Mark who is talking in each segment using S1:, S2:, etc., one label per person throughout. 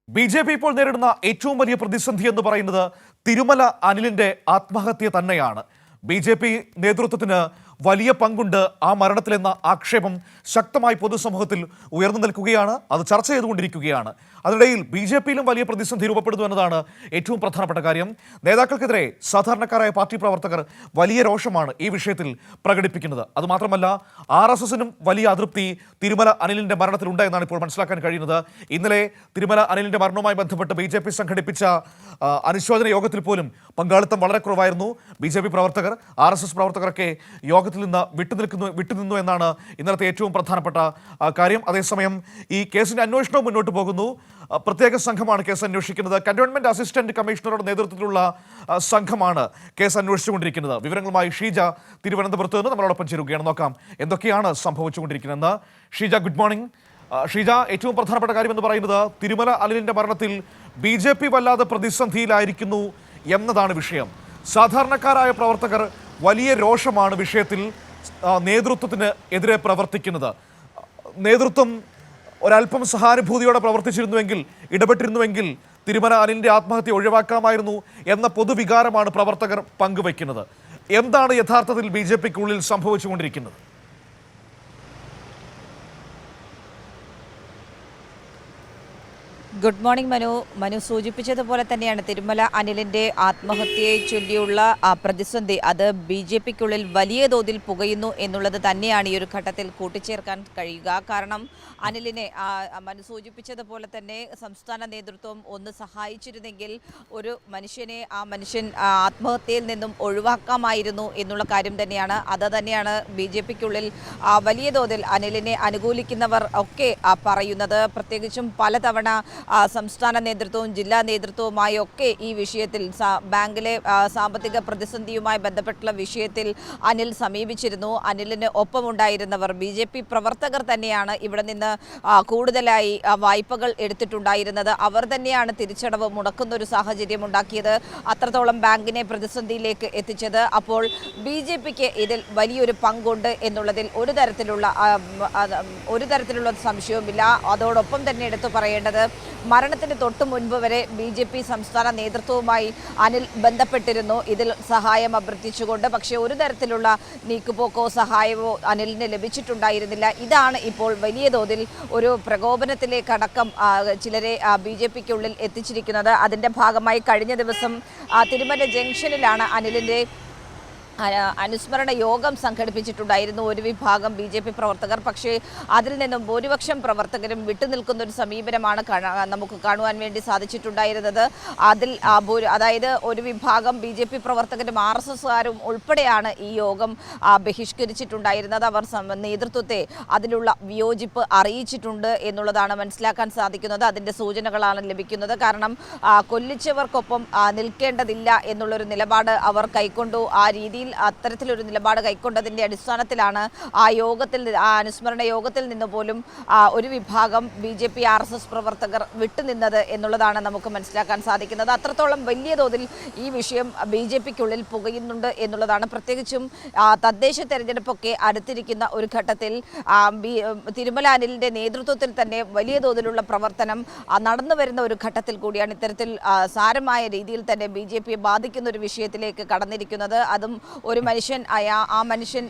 S1: BJP. ഇപ്പോൾ നേരിടുന്ന ഏറ്റവും വലിയ പ്രതിസന്ധി എന്ന് പറയുന്നത് തിരുമല അനിലിന്റെ ആത്മഹത്യ തന്നെയാണ്. ബി.ജെ.പി. നേതൃത്വത്തിന് വലിയ പങ്കുണ്ട് ആ മരണത്തിലെന്ന ആക്ഷേപം ശക്തമായി പൊതുസമൂഹത്തിൽ ഉയർന്നു നിൽക്കുകയാണ്. അത് ചർച്ച ചെയ്തുകൊണ്ടിരിക്കുകയാണ്. അതിനിടയിൽ ബി.ജെ.പിയിലും വലിയ പ്രതിസന്ധി രൂപപ്പെടുന്നു എന്നതാണ് ഏറ്റവും പ്രധാനപ്പെട്ട കാര്യം. നേതാക്കൾക്കെതിരെ സാധാരണക്കാരായ പാർട്ടി പ്രവർത്തകർ വലിയ രോഷമാണ് ഈ വിഷയത്തിൽ പ്രകടിപ്പിക്കുന്നത്. അതുമാത്രമല്ല, RSSനും വലിയ അതൃപ്തി തിരുമല അനിലിന്റെ മരണത്തിലുണ്ട് എന്നാണ് ഇപ്പോൾ മനസ്സിലാക്കാൻ കഴിയുന്നത്. ഇന്നലെ തിരുമല അനിലിന്റെ മരണവുമായി ബന്ധപ്പെട്ട് ബി.ജെ.പി. സംഘടിപ്പിച്ച അനുശോചന യോഗത്തിൽ പോലും പങ്കാളിത്തം വളരെ കുറവായിരുന്നു. ബി.ജെ.പി. പ്രവർത്തകർ, RSS പ്രവർത്തകരൊക്കെ യോഗത്തിൽ നിന്ന് വിട്ടുനിന്നു എന്നാണ് ഇന്നലത്തെ ഏറ്റവും പ്രധാനപ്പെട്ട കാര്യം. അതേസമയം ഈ കേസിന്റെ അന്വേഷണവും മുന്നോട്ട് പോകുന്നു. പ്രത്യേക സംഘമാണ് കേസ് അന്വേഷിക്കുന്നത്. കന്റോൺമെന്റ് അസിസ്റ്റന്റ് കമ്മീഷണറുടെ നേതൃത്വത്തിലുള്ള സംഘമാണ് കേസ് അന്വേഷിച്ചുകൊണ്ടിരിക്കുന്നത്. വിവരങ്ങളുമായി ഷീജ തിരുവനന്തപുരത്ത് നിന്ന് നമ്മളോടൊപ്പം ചേരുകയാണ്. നോക്കാം എന്തൊക്കെയാണ് സംഭവിച്ചുകൊണ്ടിരിക്കുന്നതെന്ന്. Sheeja, good morning. ഷീജ, ഏറ്റവും പ്രധാനപ്പെട്ട കാര്യം എന്ന് പറയുന്നത് തിരുമല അനിലിന്റെ മരണത്തിൽ ബി.ജെ.പി. വല്ലാതെ പ്രതിസന്ധിയിലായിരിക്കുന്നു എന്നതാണ് വിഷയം. സാധാരണക്കാരായ പ്രവർത്തകർ വലിയ രോഷമാണ് വിഷയത്തിൽ നേതൃത്വത്തിന് എതിരെ പ്രവർത്തിക്കുന്നത്. നേതൃത്വം ഒരല്പം സഹാനുഭൂതിയോടെ പ്രവർത്തിച്ചിരുന്നുവെങ്കിൽ, ഇടപെട്ടിരുന്നുവെങ്കിൽ തിരുമല അനിലിന്റെ ആത്മഹത്യ ഒഴിവാക്കാമായിരുന്നു എന്ന പൊതുവികാരമാണ് പ്രവർത്തകർ പങ്കുവയ്ക്കുന്നത്. എന്താണ് യഥാർത്ഥത്തിൽ ബി.ജെ.പിക്കുള്ളിൽ സംഭവിച്ചുകൊണ്ടിരിക്കുന്നത്?
S2: ഗുഡ് മോർണിംഗ് മനു സൂചിപ്പിച്ചതുപോലെ തന്നെയാണ് തിരുമല അനിലിൻ്റെ ആത്മഹത്യയെ ചൊല്ലിയുള്ള പ്രതിസന്ധി അത് ബി.ജെ.പിക്കുള്ളിൽ വലിയ തോതിൽ പുകയുന്നു എന്നുള്ളത് തന്നെയാണ് ഈ ഒരു ഘട്ടത്തിൽ കൂട്ടിച്ചേർക്കാൻ കഴിയുക. കാരണം അനിലിനെ മനു സൂചിപ്പിച്ചതുപോലെ തന്നെ സംസ്ഥാന നേതൃത്വം ഒന്ന് സഹായിച്ചിരുന്നെങ്കിൽ ഒരു മനുഷ്യനെ ആ മനുഷ്യൻ ആത്മഹത്യയിൽ നിന്നും ഒഴിവാക്കാമായിരുന്നു എന്നുള്ള കാര്യം തന്നെയാണ്. അത് തന്നെയാണ് ബി.ജെ.പിക്കുള്ളിൽ വലിയ തോതിൽ അനിലിനെ അനുകൂലിക്കുന്നവർ ഒക്കെ പറയുന്നത്. പ്രത്യേകിച്ചും പലതവണ സംസ്ഥാന നേതൃത്വവും ജില്ലാ നേതൃത്വവുമായി ഒക്കെ ഈ വിഷയത്തിൽ ബാങ്കിലെ സാമ്പത്തിക പ്രതിസന്ധിയുമായി ബന്ധപ്പെട്ടുള്ള വിഷയത്തിൽ അനിൽ സമീപിച്ചിരുന്നു. അനിലിന് ഒപ്പമുണ്ടായിരുന്നവർ ബി.ജെ.പി. പ്രവർത്തകർ തന്നെയാണ് ഇവിടെ നിന്ന് കൂടുതലായി വായ്പകൾ എടുത്തിട്ടുണ്ടായിരുന്നത്. അവർ തന്നെയാണ് തിരിച്ചടവ് മുടക്കുന്ന ഒരു സാഹചര്യം ഉണ്ടാക്കിയത്, അത്രത്തോളം ബാങ്കിനെ പ്രതിസന്ധിയിലേക്ക് എത്തിച്ചത്. അപ്പോൾ ബി.ജെ.പിക്ക് ഇതിൽ വലിയൊരു പങ്കുണ്ട് എന്നുള്ളതിൽ ഒരു തരത്തിലുള്ള സംശയവുമില്ല. അതോടൊപ്പം തന്നെ എടുത്തു പറയേണ്ടത്, മരണത്തിന് തൊട്ടു മുൻപ് വരെ ബി.ജെ.പി. സംസ്ഥാന നേതൃത്വവുമായി അനിൽ ബന്ധപ്പെട്ടിരുന്നു ഇതിൽ സഹായം അഭ്യർത്ഥിച്ചുകൊണ്ട്. പക്ഷേ ഒരു തരത്തിലുള്ള നീക്കുപോക്കോ സഹായമോ അനിലിന് ലഭിച്ചിട്ടുണ്ടായിരുന്നില്ല. ഇതാണ് ഇപ്പോൾ വലിയ തോതിൽ ഒരു പ്രകോപനത്തിലേക്കടക്കം ചിലരെ ബി.ജെ.പിക്കുള്ളിൽ എത്തിച്ചിരിക്കുന്നത്. അതിൻ്റെ ഭാഗമായി കഴിഞ്ഞ ദിവസം തിരുമല ജംഗ്ഷനിലാണ് അനിലിൻ്റെ അനുസ്മരണ യോഗം സംഘടിപ്പിച്ചിട്ടുണ്ടായിരുന്നു ഒരു വിഭാഗം ബി.ജെ.പി. പ്രവർത്തകർ. പക്ഷേ അതിൽ നിന്നും ഭൂരിപക്ഷം പ്രവർത്തകരും വിട്ടുനിൽക്കുന്ന ഒരു സമീപനമാണ് നമുക്ക് കാണുവാൻ വേണ്ടി സാധിച്ചിട്ടുണ്ടായിരുന്നത്. അതായത് ഒരു വിഭാഗം ബി.ജെ.പി. പ്രവർത്തകരും RSSകാരും ഉൾപ്പെടെയാണ് ഈ യോഗം ബഹിഷ്കരിച്ചിട്ടുണ്ടായിരുന്നത്. അവർ നേതൃത്വത്തെ അതിലുള്ള വിയോജിപ്പ് അറിയിച്ചിട്ടുണ്ട് എന്നുള്ളതാണ് മനസ്സിലാക്കാൻ സാധിക്കുന്നത്. അതിൻ്റെ സൂചനകളാണ് ലഭിക്കുന്നത്. കാരണം കൊല്ലിച്ചവർക്കൊപ്പം നിൽക്കേണ്ടതില്ല എന്നുള്ളൊരു നിലപാട് അവർ കൈക്കൊണ്ടു. ആ രീതിയിൽ അത്തരത്തിലൊരു നിലപാട് കൈക്കൊണ്ടതിൻ്റെ അടിസ്ഥാനത്തിലാണ് ആ അനുസ്മരണ യോഗത്തിൽ നിന്ന് പോലും ഒരു വിഭാഗം ബി.ജെ.പി. RSS പ്രവർത്തകർ വിട്ടുനിന്നത് എന്നുള്ളതാണ് നമുക്ക് മനസ്സിലാക്കാൻ സാധിക്കുന്നത്. അത്രത്തോളം വലിയ തോതിൽ ഈ വിഷയം ബി.ജെ.പിക്കുള്ളിൽ പുകയുന്നുണ്ട് എന്നുള്ളതാണ്. പ്രത്യേകിച്ചും തദ്ദേശ തെരഞ്ഞെടുപ്പൊക്കെ അടുത്തിരിക്കുന്ന ഒരു ഘട്ടത്തിൽ തിരുമല അനിലിൻ്റെ നേതൃത്വത്തിൽ തന്നെ വലിയ തോതിലുള്ള പ്രവർത്തനം നടന്നു വരുന്ന ഒരു ഘട്ടത്തിൽ കൂടിയാണ് ഇത്തരത്തിൽ സാരമായ രീതിയിൽ തന്നെ ബി.ജെ.പിയെ ബാധിക്കുന്ന ഒരു വിഷയത്തിലേക്ക് കടന്നിരിക്കുന്നത്. അതും ഒരു മനുഷ്യൻ ആ മനുഷ്യൻ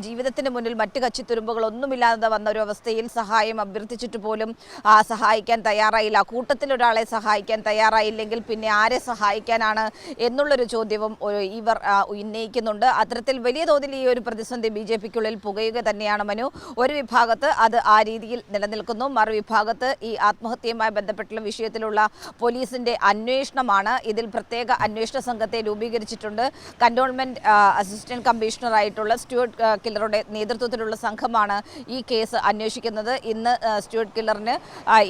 S2: ജീവിതത്തിന് മുന്നിൽ മറ്റ് കച്ചിത്തുരുമ്പുകളൊന്നുമില്ലാതെ വന്ന ഒരു അവസ്ഥയിൽ സഹായം അഭ്യർത്ഥിച്ചിട്ട് പോലും സഹായിക്കാൻ തയ്യാറായില്ല. കൂട്ടത്തിൽ ഒരാളെ സഹായിക്കാൻ തയ്യാറായില്ലെങ്കിൽ പിന്നെ ആരെ സഹായിക്കാനാണ് എന്നുള്ളൊരു ചോദ്യവും ഇവർ ഉന്നയിക്കുന്നുണ്ട്. അത്തരത്തിൽ വലിയ തോതിൽ ഈ ഒരു പ്രതിസന്ധി ബി.ജെ.പിക്കുള്ളിൽ പുകയുക തന്നെയാണ് മനു. ഒരു വിഭാഗത്ത് അത് ആ രീതിയിൽ നിലനിൽക്കുന്നു, മറുവിഭാഗത്ത് ഈ ആത്മഹത്യയുമായി ബന്ധപ്പെട്ടുള്ള വിഷയത്തിലുള്ള പോലീസിന്റെ അന്വേഷണമാണ്. ഇതിൽ പ്രത്യേക അന്വേഷണ സംഘത്തെ രൂപീകരിച്ചിട്ടുണ്ട്. കന്റോൺമെന്റ് അസിസ്റ്റന്റ് കമ്മീഷണറായിട്ടുള്ള സ്റ്റുവർട്ട് കില്ലറുടെ നേതൃത്വത്തിലുള്ള സംഘമാണ് ഈ കേസ് അന്വേഷിക്കുന്നത്. ഇന്ന് സ്റ്റുവർട്ട് കില്ലറിന്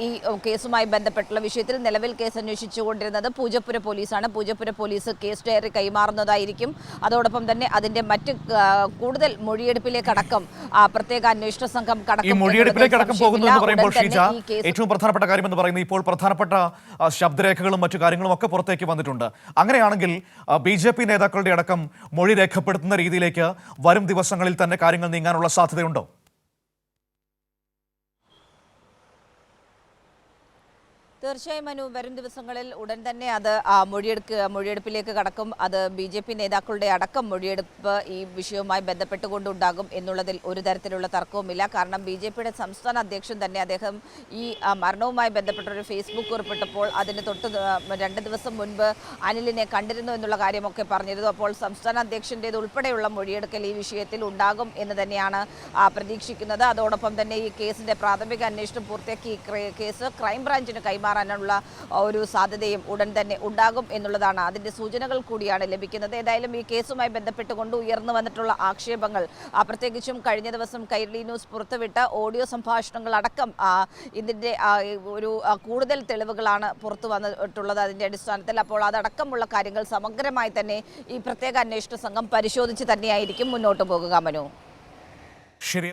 S2: ഈ കേസുമായി ബന്ധപ്പെട്ടുള്ള വിഷയത്തിൽ നിലവിൽ കേസ് അന്വേഷിച്ചുകൊണ്ടിരുന്നത് പൂജപ്പുര പോലീസാണ്. പൂജപ്പുര പോലീസ് കേസ് ഡയറി കൈമാറുന്നതായിരിക്കും. അതോടൊപ്പം തന്നെ അതിന്റെ മറ്റ് കൂടുതൽ മൊഴിയെടുപ്പിലേക്കടക്കം പ്രത്യേക അന്വേഷണ സംഘം
S1: ഏറ്റവും പ്രധാനപ്പെട്ട കാര്യം എന്ന് പറയുന്നത് ഇപ്പോൾ പ്രധാനപ്പെട്ട ശബ്ദരേഖകളും മറ്റു കാര്യങ്ങളും ഒക്കെ പുറത്തേക്ക് വന്നിട്ടുണ്ട്. അങ്ങനെയാണെങ്കിൽ ബി.ജെ.പി. നേതാക്കളുടെ അടക്കം മൊഴി രേഖപ്പെടുത്തുന്ന രീതിയിലേക്ക് വരും ദിവസങ്ങളിൽ തന്നെ കാര്യങ്ങൾ നീങ്ങാനുള്ള സാധ്യതയുണ്ടോ?
S2: തീർച്ചയായും മനു, വരും ദിവസങ്ങളിൽ ഉടൻ തന്നെ അത് മൊഴിയെടുപ്പിലേക്ക് കടക്കും. അത് BJP നേതാക്കളുടെ അടക്കം മൊഴിയെടുപ്പ് ഈ വിഷയവുമായി ബന്ധപ്പെട്ടുകൊണ്ടുണ്ടാകും എന്നുള്ളതിൽ ഒരു തരത്തിലുള്ള തർക്കവുമില്ല. കാരണം BJPയുടെ സംസ്ഥാന അധ്യക്ഷൻ തന്നെ അദ്ദേഹം ഈ മരണവുമായി ബന്ധപ്പെട്ടൊരു ഫേസ്ബുക്ക് കുറിപ്പിട്ടപ്പോൾ അതിന് തൊട്ട് 2 ദിവസം മുൻപ് അനിലിനെ കണ്ടിരുന്നു എന്നുള്ള കാര്യമൊക്കെ പറഞ്ഞിരുന്നു. അപ്പോൾ സംസ്ഥാന അധ്യക്ഷൻ്റേത് ഉൾപ്പെടെയുള്ള മൊഴിയെടുക്കൽ ഈ വിഷയത്തിൽ ഉണ്ടാകും എന്ന് തന്നെയാണ് പ്രതീക്ഷിക്കുന്നത്. അതോടൊപ്പം തന്നെ ഈ കേസിൻ്റെ പ്രാഥമിക അന്വേഷണം പൂർത്തിയാക്കി ഈ കേസ് ക്രൈംബ്രാഞ്ചിന് കൈമാറാനുള്ള ഒരു സാധ്യതയും ഉടൻ തന്നെ ഉണ്ടാകും എന്നുള്ളതാണ് അതിൻ്റെ സൂചനകൾ കൂടിയാണ് ലഭിക്കുന്നത്. ഏതായാലും ഈ കേസുമായി ബന്ധപ്പെട്ടുകൊണ്ട് ഉയർന്നു വന്നിട്ടുള്ള ആക്ഷേപങ്ങൾ, പ്രത്യേകിച്ചും കഴിഞ്ഞ ദിവസം കൈരളി ന്യൂസ് പുറത്തുവിട്ട ഓഡിയോ സംഭാഷണങ്ങൾ അടക്കം ഇതിൻ്റെ ഒരു കൂടുതൽ തെളിവുകളാണ് പുറത്തു വന്നിട്ടുള്ളത് അതിൻ്റെ അടിസ്ഥാനത്തിൽ. അപ്പോൾ അതടക്കമുള്ള കാര്യങ്ങൾ സമഗ്രമായി തന്നെ ഈ പ്രത്യേക അന്വേഷണ സംഘം പരിശോധിച്ച് തന്നെയായിരിക്കും മുന്നോട്ട് പോകുക മനു.
S1: ശരി.